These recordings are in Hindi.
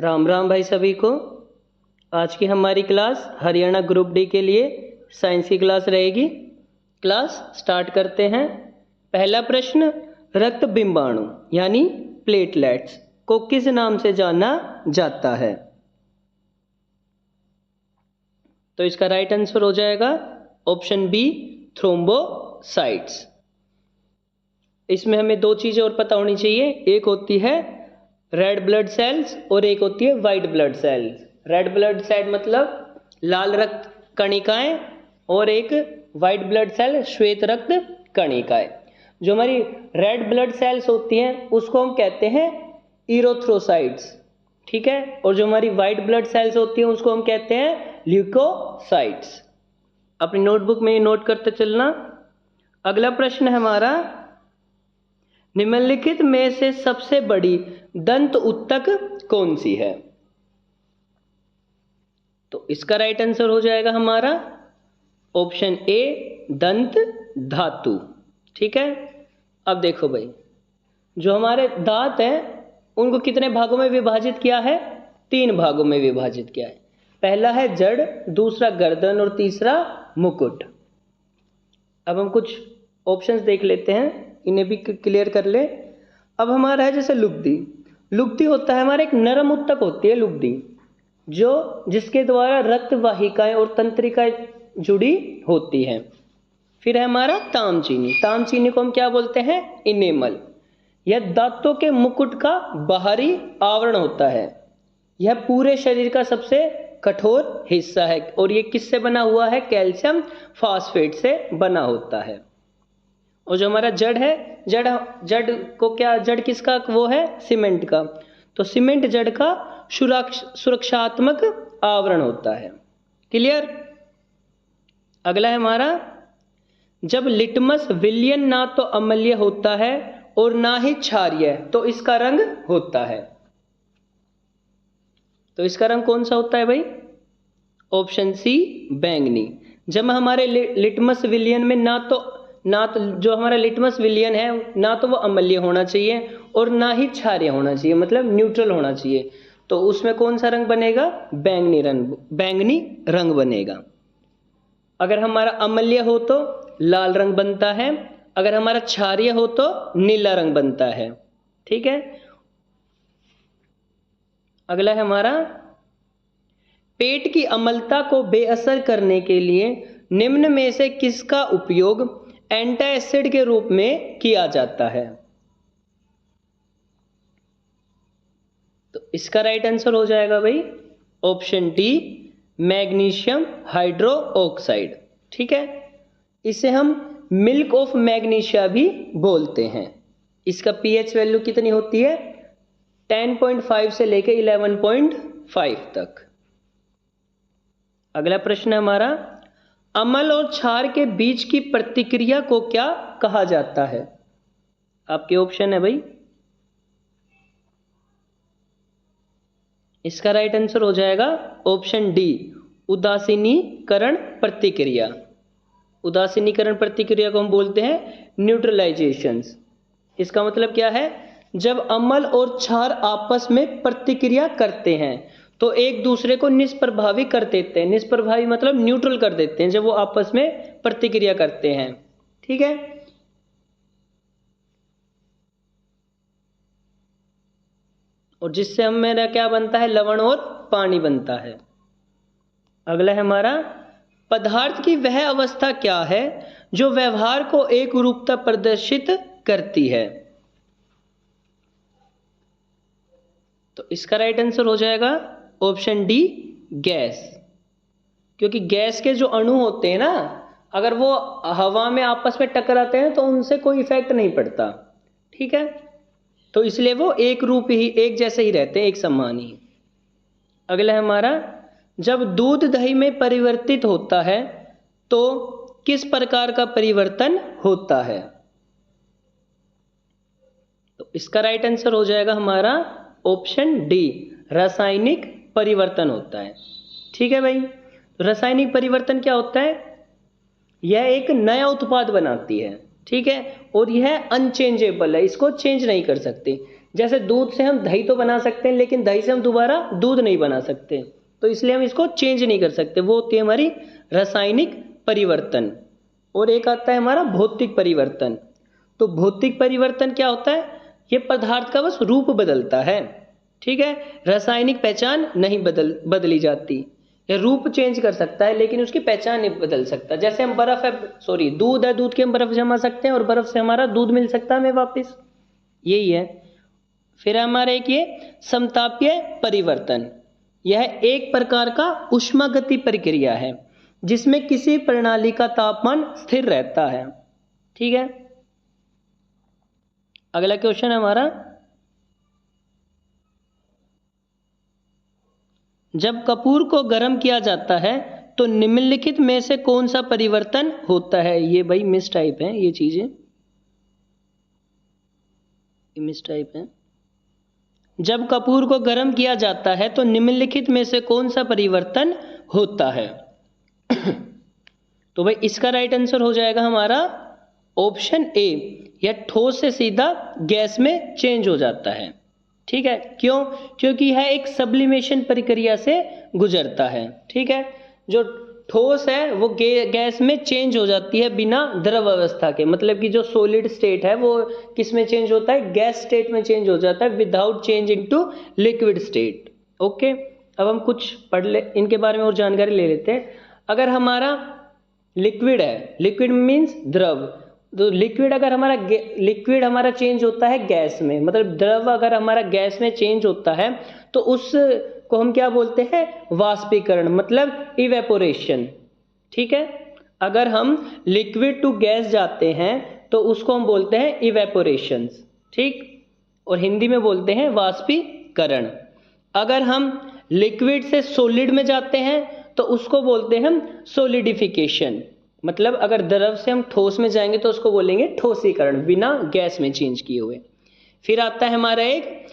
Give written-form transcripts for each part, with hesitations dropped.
राम राम भाई सभी को। आज की हमारी क्लास हरियाणा ग्रुप डी के लिए साइंस की क्लास रहेगी। क्लास स्टार्ट करते हैं। पहला प्रश्न, रक्त बिंबाणु यानी प्लेटलेट्स को किस नाम से जाना जाता है? तो इसका राइट आंसर हो जाएगा ऑप्शन बी, थ्रोम्बोसाइट्स। इसमें हमें दो चीज़ें और पता होनी चाहिए, एक होती है रेड ब्लड सेल्स और एक होती है white blood cells. Red blood cell मतलब लाल रक्त कणिकाएं और एक वाइट ब्लड सेल श्वेत रक्त कणिकाएं। जो हमारी रेड ब्लड सेल्स होती हैं उसको हम कहते हैं इरोथ्रोसाइट्स, ठीक है। और जो हमारी वाइट ब्लड सेल्स होती हैं उसको हम कहते हैं ल्यूकोसाइट्स। अपनी नोटबुक में ये नोट करते चलना। अगला प्रश्न है हमारा, निम्नलिखित में से सबसे बड़ी दंत उत्तक कौन सी है? तो इसका राइट आंसर हो जाएगा हमारा ऑप्शन ए, दंत धातु, ठीक है। अब देखो भाई, जो हमारे दांत हैं उनको कितने भागों में विभाजित किया है? 3 भागों में विभाजित किया है। पहला है जड़, दूसरा गर्दन और तीसरा मुकुट। अब हम कुछ ऑप्शंस देख लेते हैं, इन्हें भी क्लियर कर ले। अब हमारा है जैसे लुगदी। लुगदी होता है हमारा एक नरम उत्तक होती है लुगदी, जो जिसके द्वारा रक्त वाहिकाएं और तंत्रिकाएं जुड़ी होती हैं। फिर है हमारा तामचीनी। तामचीनी को हम क्या बोलते हैं? इनेमल। यह दांतों के मुकुट का बाहरी आवरण होता है। यह पूरे शरीर का सबसे कठोर हिस्सा है और यह किससे बना हुआ है? कैल्शियम फास्फेट से बना होता है। और जो हमारा जड़ है, जड़ को क्या, जड़ किसका वो है? सीमेंट का। तो सीमेंट जड़ का सुरक्षात्मक आवरण होता है। क्लियर? अगला है हमारा, जब लिटमस विलयन ना तो अम्लीय होता है और ना ही क्षारीय तो इसका रंग होता है। तो इसका रंग कौन सा होता है भाई? ऑप्शन सी, बैंगनी। जब हमारे लिटमस विलयन में ना तो जो हमारा लिटमस विलयन है ना तो वो अम्लीय होना चाहिए और ना ही क्षारीय होना चाहिए, मतलब न्यूट्रल होना चाहिए। तो उसमें कौन सा रंग बनेगा? बैंगनी रंग बनेगा। अगर हमारा अम्लीय हो तो लाल रंग बनता है, अगर हमारा क्षारीय हो तो नीला रंग बनता है, ठीक है। अगला है हमारा, पेट की अम्लता को बेअसर करने के लिए निम्न में से किसका उपयोग एंटासिड के रूप में किया जाता है? तो इसका राइट आंसर हो जाएगा भाई ऑप्शन डी, मैग्नीशियम हाइड्रोक्साइड, ठीक है। इसे हम मिल्क ऑफ मैग्नीशिया भी बोलते हैं। इसका पीएच वैल्यू कितनी होती है? 10.5 से लेके 11.5 तक। अगला प्रश्न है हमारा, अम्ल और क्षार के बीच की प्रतिक्रिया को क्या कहा जाता है? आपके ऑप्शन है भाई। इसका राइट आंसर हो जाएगा ऑप्शन डी, उदासीनीकरण प्रतिक्रिया। उदासीनीकरण प्रतिक्रिया को हम बोलते हैं न्यूट्रलाइजेशंस। इसका मतलब क्या है? जब अम्ल और क्षार आपस में प्रतिक्रिया करते हैं तो एक दूसरे को निष्प्रभावी कर देते हैं। निष्प्रभावी मतलब न्यूट्रल कर देते हैं जब वो आपस में प्रतिक्रिया करते हैं, ठीक है। और जिससे हम मेरा क्या बनता है? लवण और पानी बनता है। अगला है हमारा, पदार्थ की वह अवस्था क्या है जो व्यवहार को एक रूपता प्रदर्शित करती है? तो इसका राइट आंसर हो जाएगा ऑप्शन डी, गैस। क्योंकि गैस के जो अणु होते हैं ना, अगर वो हवा में आपस में टकराते हैं तो उनसे कोई इफेक्ट नहीं पड़ता, ठीक है। तो इसलिए वो एक रूप ही, एक जैसे ही रहते हैं, एक समान ही। अगला है हमारा, जब दूध दही में परिवर्तित होता है तो किस प्रकार का परिवर्तन होता है? तो इसका राइट आंसर हो जाएगा हमारा ऑप्शन डी, रासायनिक परिवर्तन होता है, ठीक है भाई। रासायनिक परिवर्तन क्या होता है? यह एक नया उत्पाद बनाती है, ठीक है। और यह अनचेंजेबल है, इसको चेंज नहीं कर सकते। जैसे दूध से हम दही तो बना सकते हैं, लेकिन दही से हम दोबारा दूध नहीं बना सकते, तो इसलिए हम इसको चेंज नहीं कर सकते। वो होती है हमारी रासायनिक परिवर्तन। और एक आता है हमारा भौतिक परिवर्तन। तो भौतिक परिवर्तन क्या होता है? ये पदार्थ का बस रूप बदलता है, ठीक है। रासायनिक पहचान नहीं बदली जाती। ये रूप चेंज कर सकता है लेकिन उसकी पहचान नहीं बदल सकता। जैसे हम बर्फ है, सॉरी दूध है, दूध के हम बर्फ जमा सकते हैं और बर्फ से हमारा दूध मिल सकता है हमें वापस, यही है। फिर हमारे एक ये समतापीय परिवर्तन, यह एक प्रकार का ऊष्मागति प्रक्रिया है जिसमें किसी प्रणाली का तापमान स्थिर रहता है, ठीक है। अगला क्वेश्चन हमारा, जब कपूर को गर्म किया जाता है तो निम्नलिखित में से कौन सा परिवर्तन होता है? ये भाई मिस टाइप है, ये चीजें मिस टाइप है। जब कपूर को गर्म किया जाता है तो निम्नलिखित में से कौन सा परिवर्तन होता है? तो भाई इसका राइट आंसर हो जाएगा हमारा ऑप्शन ए, यह ठोस से सीधा गैस में चेंज हो जाता है, ठीक है। क्यों? क्योंकि यह एक सब्लिमेशन प्रक्रिया से गुजरता है, ठीक है। जो ठोस है वो गैस में चेंज हो जाती है बिना द्रव अवस्था के, मतलब कि जो सॉलिड स्टेट है वो किस में चेंज होता है? गैस स्टेट में चेंज हो जाता है without change into liquid state. Okay, अब हम कुछ पढ़ ले, इनके बारे में और जानकारी ले लेते हैं। अगर हमारा लिक्विड है, लिक्विड मीन्स द्रव, तो लिक्विड अगर हमारा लिक्विड हमारा चेंज होता है गैस में, मतलब द्रव अगर हमारा गैस में चेंज होता है तो उसको हम क्या बोलते हैं? वाष्पीकरण, मतलब इवेपोरेशन, ठीक है। अगर हम लिक्विड टू गैस जाते हैं तो उसको हम बोलते हैं इवेपोरेशन, ठीक, और हिंदी में बोलते हैं वाष्पीकरण। अगर हम लिक्विड से सॉलिड में जाते हैं तो उसको बोलते हैं हम सॉलिडिफिकेशन, मतलब अगर द्रव से हम ठोस में जाएंगे तो उसको बोलेंगे ठोसीकरण, बिना गैस में चेंज किए हुए। फिर आता है हमारा एक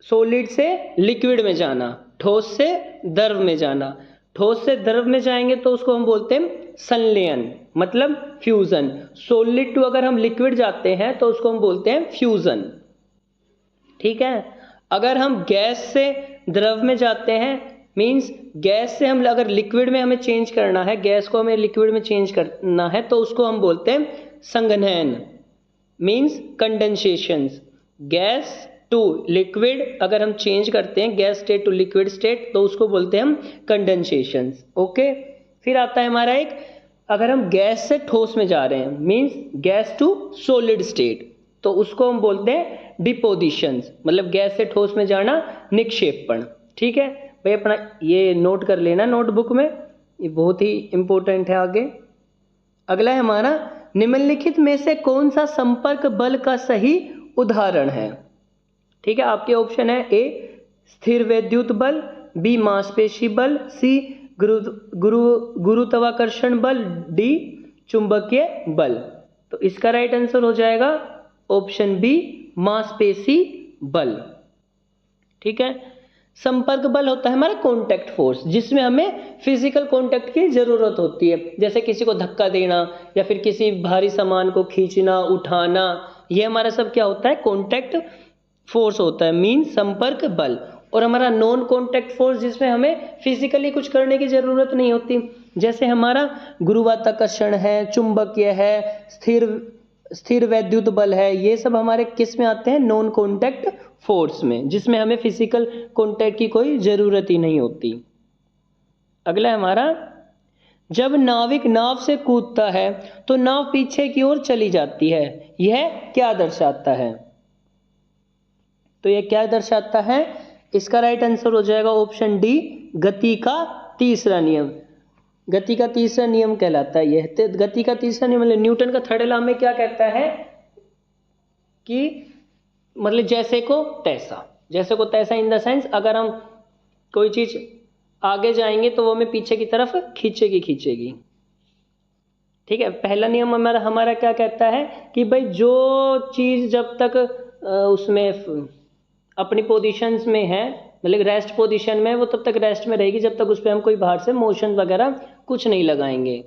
सॉलिड से लिक्विड में जाना, ठोस से द्रव में जाना। ठोस से द्रव में जाएंगे तो उसको हम बोलते हैं संलयन, मतलब फ्यूजन। सॉलिड टू अगर हम लिक्विड जाते हैं तो उसको हम बोलते हैं फ्यूजन, ठीक है। अगर हम गैस से द्रव में जाते हैं, मीन्स गैस से हम अगर लिक्विड में हमें चेंज करना है, गैस को हमें लिक्विड में चेंज करना है, तो उसको हम बोलते हैं संघनन, means condensation. Gas to liquid अगर हम चेंज करते हैं, gas state to liquid state, तो उसको बोलते हैं हम कंडेंसेशन। ओके, फिर आता है हमारा एक, अगर हम गैस से ठोस में जा रहे हैं, means gas to solid state, तो उसको हम बोलते हैं डिपोजिशन, मतलब गैस से ठोस में जाना, निक्षेपण, ठीक है। भाई अपना ये नोट कर लेना नोटबुक में, ये बहुत ही इंपॉर्टेंट है आगे। अगला है हमारा, निम्नलिखित में से कौन सा संपर्क बल का सही उदाहरण है? ठीक है, आपके ऑप्शन है ए स्थिर वैद्युत बल, बी मांसपेशी बल, सी गुरुत्वाकर्षण बल, डी चुंबकीय बल। तो इसका राइट आंसर हो जाएगा ऑप्शन बी मांसपेशी बल, ठीक है। संपर्क बल होता है हमारा कॉन्टैक्ट फोर्स, जिसमें हमें फिजिकल कॉन्टैक्ट की जरूरत होती है, जैसे किसी को धक्का देना या फिर किसी भारी सामान को खींचना, उठाना, ये हमारा सब क्या होता है? कॉन्टैक्ट फोर्स होता है, मीन संपर्क बल। और हमारा नॉन कॉन्टैक्ट फोर्स, जिसमें हमें फिजिकली कुछ करने की जरूरत नहीं होती, जैसे हमारा गुरुत्वाकर्षण है, चुंबकीय है, स्थिर वैद्युत बल है, ये सब हमारे किस में आते हैं? नॉन कॉन्टैक्ट फोर्स में, जिसमें हमें फिजिकल कॉन्टैक्ट की कोई जरूरत ही नहीं होती। अगला हमारा, जब नाविक नाव से कूदता है तो नाव पीछे की ओर चली जाती है, यह क्या दर्शाता है? तो यह क्या दर्शाता है? इसका राइट आंसर हो जाएगा ऑप्शन डी गति का तीसरा नियम। गति का तीसरा नियम कहलाता है यह। तो गति का तीसरा नियम मतलब न्यूटन का थर्ड लॉ में क्या कहता है कि मतलब जैसे को तैसा, जैसे को तैसा इन द सेंस, अगर हम कोई चीज आगे जाएंगे तो वो हमें पीछे की तरफ खींचेगी, ठीक है। पहला नियम हमारा क्या कहता है कि भाई जो चीज जब तक उसमें अपनी पोजीशंस में है, मतलब रेस्ट पोजीशन में, वो तब तक रेस्ट में रहेगी जब तक उस पर हम कोई बाहर से मोशन वगैरह कुछ नहीं लगाएंगे।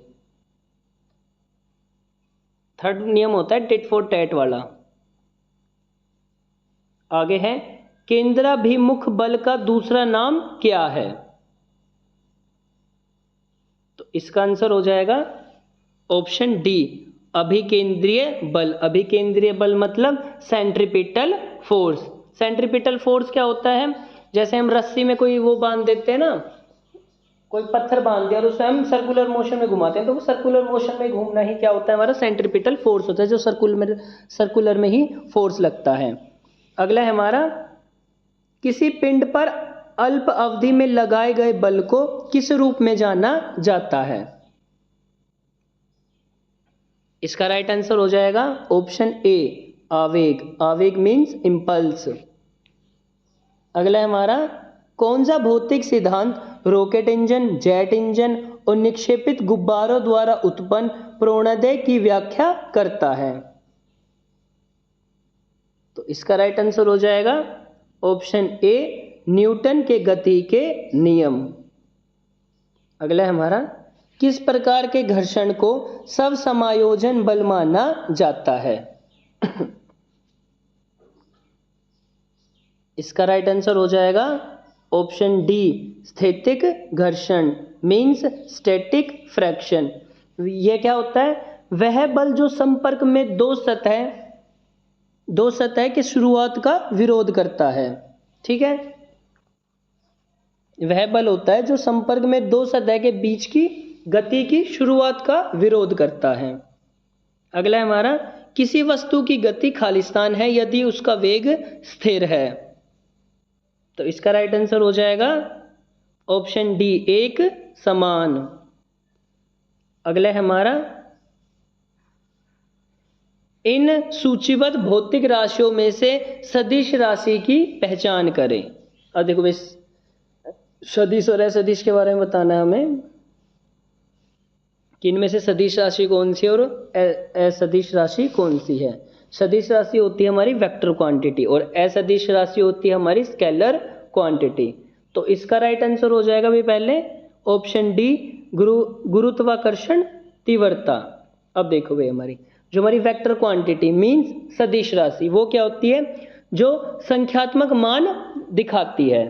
थर्ड नियम होता है टिट फॉर टैट वाला। आगे है केंद्राभिमुख बल का दूसरा नाम क्या है? तो इसका आंसर हो जाएगा ऑप्शन डी, अभिकेंद्रीय बल। अभिकेंद्रीय बल मतलब सेंट्रीपिटल फोर्स। सेंट्रीपिटल फोर्स क्या होता है? जैसे हम रस्सी में कोई वो बांध देते हैं ना, कोई पत्थर बांध दिया और उसे हम सर्कुलर मोशन में घुमाते हैं, तो वो सर्कुलर मोशन में घूमना ही क्या होता है? हमारा सेंट्रीपिटल फोर्स होता है, जो सर्कुलर में ही फोर्स लगता है। अगला है हमारा, किसी पिंड पर अल्प अवधि में लगाए गए बल को किस रूप में जाना जाता है? इसका राइट आंसर हो जाएगा ऑप्शन ए, आवेग। आवेग मीन्स इंपल्स। अगला है हमारा, कौन सा भौतिक सिद्धांत रॉकेट इंजन, जेट इंजन और निक्षेपित गुब्बारों द्वारा उत्पन्न प्रणोदय की व्याख्या करता है? तो इसका राइट आंसर हो जाएगा ऑप्शन ए, न्यूटन के गति के नियम। अगला है हमारा, किस प्रकार के घर्षण को स्वसमायोजन बल माना जाता है? इसका राइट आंसर हो जाएगा ऑप्शन डी, स्थैतिक घर्षण मीन्स स्टैटिक फ्रैक्शन। यह क्या होता है? वह बल जो संपर्क में दो सतह के शुरुआत का विरोध करता है। ठीक है, वह बल होता है जो संपर्क में दो सतह के बीच की गति की शुरुआत का विरोध करता है। अगला है हमारा, किसी वस्तु की गति खालिस्तान है यदि उसका वेग स्थिर है। तो इसका राइट आंसर हो जाएगा ऑप्शन डी, एक समान। अगला है हमारा, इन सूचीबद्ध भौतिक राशियों में से सदिश राशि की पहचान करें। अब देखो इस सदिश और असदिश के बारे में बताना है हमें कि इनमें से सदिश राशि कौन सी और असदिश राशि कौन सी है। सदिश राशि होती है हमारी वेक्टर क्वांटिटी और असदिश राशि होती है हमारी स्केलर क्वांटिटी। तो इसका राइट आंसर हो जाएगा भाई पहले ऑप्शन डी, गुरुत्वाकर्षण तीव्रता। अब देखो भाई हमारी जो हमारी वेक्टर क्वांटिटी मींस सदिश राशि, वो क्या होती है? जो संख्यात्मक मान दिखाती है।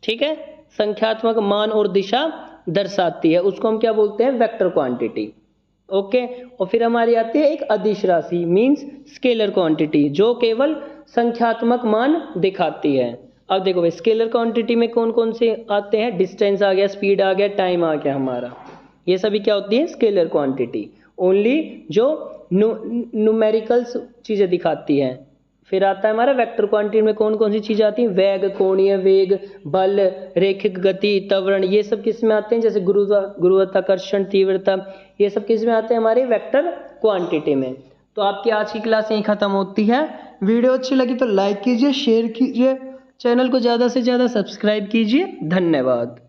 ठीक है, संख्यात्मक मान और दिशा दर्शाती है, उसको हम क्या बोलते हैं? Vector quantity. ओके, और फिर हमारी आती है एक अदिश राशि मींस स्केलर क्वांटिटी, जो केवल संख्यात्मक मान दिखाती है। अब देखो भाई स्केलर क्वांटिटी में कौन कौन से आते हैं? डिस्टेंस आ गया, स्पीड आ गया, टाइम आ गया हमारा, ये सभी क्या होती है? Scalar quantity. ओनली जो न्यूमेरिकल्स चीजें दिखाती हैं। फिर आता है हमारा वेक्टर क्वांटिटी में कौन कौन सी चीजें आती हैं? वेग, कोणीय वेग, बल, रैखिक गति, त्वरण, ये सब किस में आते हैं? जैसे गुरुत्वाकर्षण तीव्रता, ये सब किस में आते हैं? हमारे वेक्टर क्वांटिटी में। तो आपकी आज की क्लास यहीं खत्म होती है। वीडियो अच्छी लगी तो लाइक कीजिए, शेयर कीजिए, चैनल को ज़्यादा से ज़्यादा सब्सक्राइब कीजिए। धन्यवाद।